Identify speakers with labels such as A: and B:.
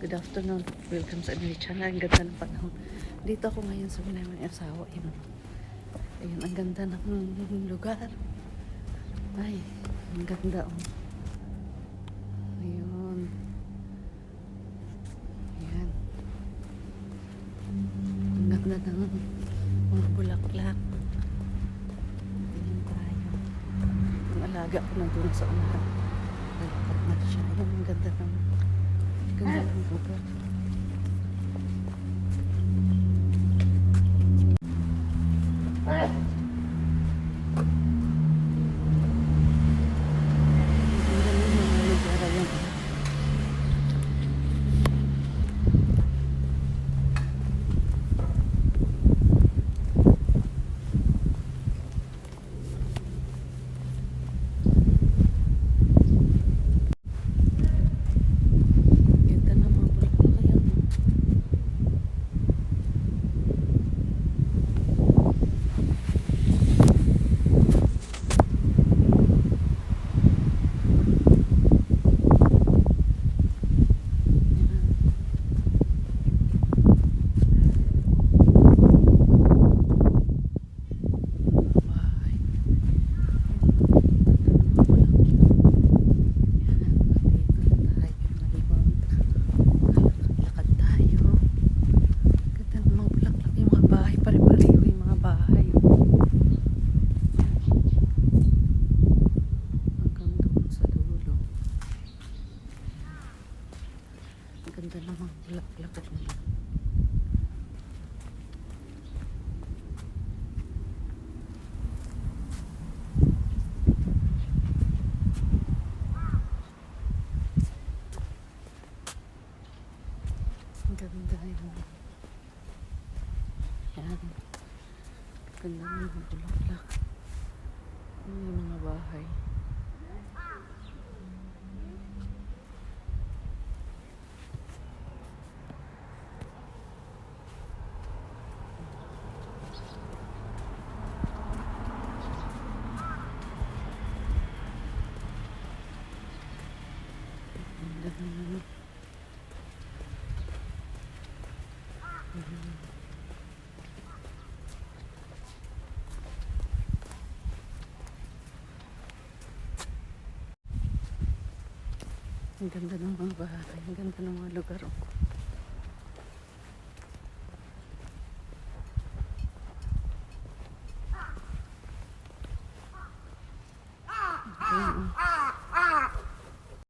A: Good afternoon. Welcome sa Emily Channel. Ang ganda ng panahon. Dito ako ngayon sa Binay ng asawa. Ayun, ang ganda ng lugar. Ay, ang ganda. Oh. Ayun. Ayan. Ang ganda ng mga bulaklak. Ayan tayo. Ang alaga ko na doon sa unahan. Nagkat na siya. Ayun, ang ganda ng lugar. Ganda naman bulaklak. Ang ganda yun. Yan. Ganda ng mga bulaklak. Yung mga bahay. Ang ganda ng mga bahay, ang ganda ng mga lugar.